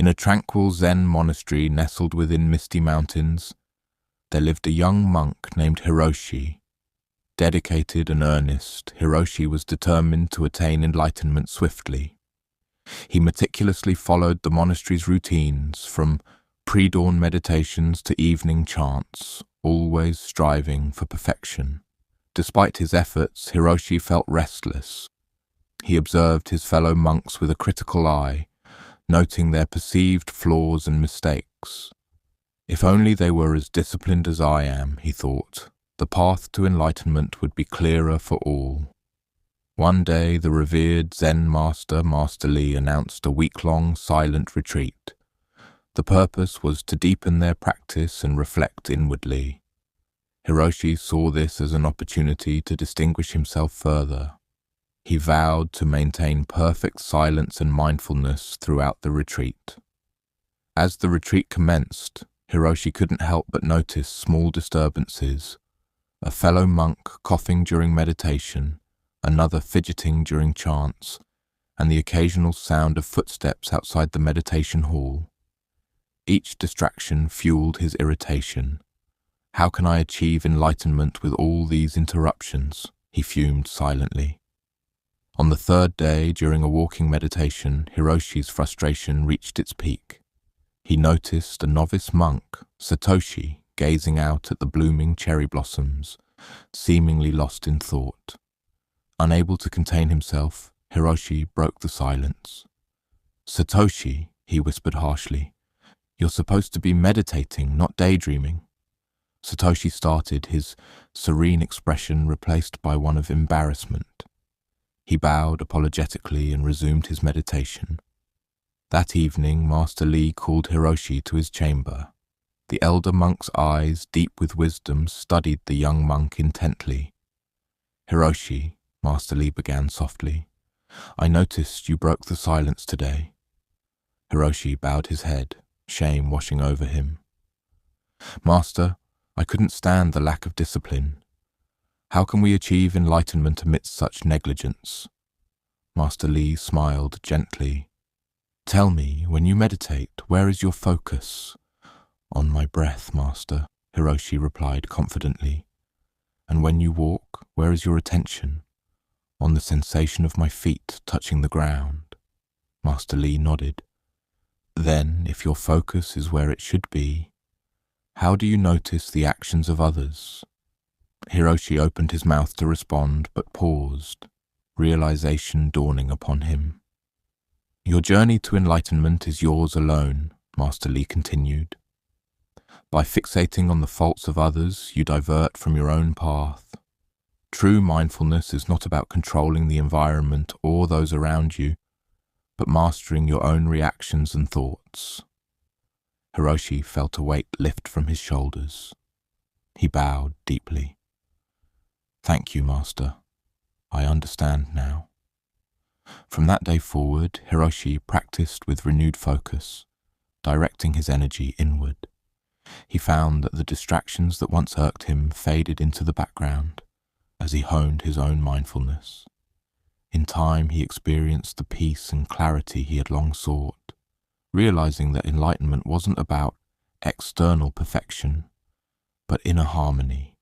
In a tranquil Zen monastery nestled within misty mountains, there lived a young monk named Hiroshi. Dedicated and earnest, Hiroshi was determined to attain enlightenment swiftly. He meticulously followed the monastery's routines, from pre-dawn meditations to evening chants, always striving for perfection. Despite his efforts, Hiroshi felt restless. He observed his fellow monks with a critical eye, noting their perceived flaws and mistakes. If only they were as disciplined as I am, he thought, the path to enlightenment would be clearer for all. One day, the revered Zen master, Master Li, announced a week-long silent retreat. The purpose was to deepen their practice and reflect inwardly. Hiroshi saw this as an opportunity to distinguish himself further. He vowed to maintain perfect silence and mindfulness throughout the retreat. As the retreat commenced, Hiroshi couldn't help but notice small disturbances: a fellow monk coughing during meditation, another fidgeting during chants, and the occasional sound of footsteps outside the meditation hall. Each distraction fueled his irritation. How can I achieve enlightenment with all these interruptions? He fumed silently. On the third day, during a walking meditation, Hiroshi's frustration reached its peak. He noticed a novice monk, Satoshi, gazing out at the blooming cherry blossoms, seemingly lost in thought. Unable to contain himself, Hiroshi broke the silence. "Satoshi," he whispered harshly, "you're supposed to be meditating, not daydreaming." Satoshi started, his serene expression replaced by one of embarrassment. He bowed apologetically and resumed his meditation. That evening, Master Li called Hiroshi to his chamber. The elder monk's eyes, deep with wisdom, studied the young monk intently. "Hiroshi," Master Li began softly, "I noticed you broke the silence today." Hiroshi bowed his head, shame washing over him. "Master, I couldn't stand the lack of discipline. How can we achieve enlightenment amidst such negligence?" Master Li smiled gently. "Tell me, when you meditate, where is your focus?" "On my breath, Master," Hiroshi replied confidently. "And when you walk, where is your attention?" "On the sensation of my feet touching the ground." Master Li nodded. "Then, if your focus is where it should be, how do you notice the actions of others?" Hiroshi opened his mouth to respond, but paused, realization dawning upon him. "Your journey to enlightenment is yours alone," Master Li continued. "By fixating on the faults of others, you divert from your own path. True mindfulness is not about controlling the environment or those around you, but mastering your own reactions and thoughts." Hiroshi felt a weight lift from his shoulders. He bowed deeply. "Thank you, Master. I understand now." From that day forward, Hiroshi practiced with renewed focus, directing his energy inward. He found that the distractions that once irked him faded into the background as he honed his own mindfulness. In time, he experienced the peace and clarity he had long sought, realizing that enlightenment wasn't about external perfection, but inner harmony.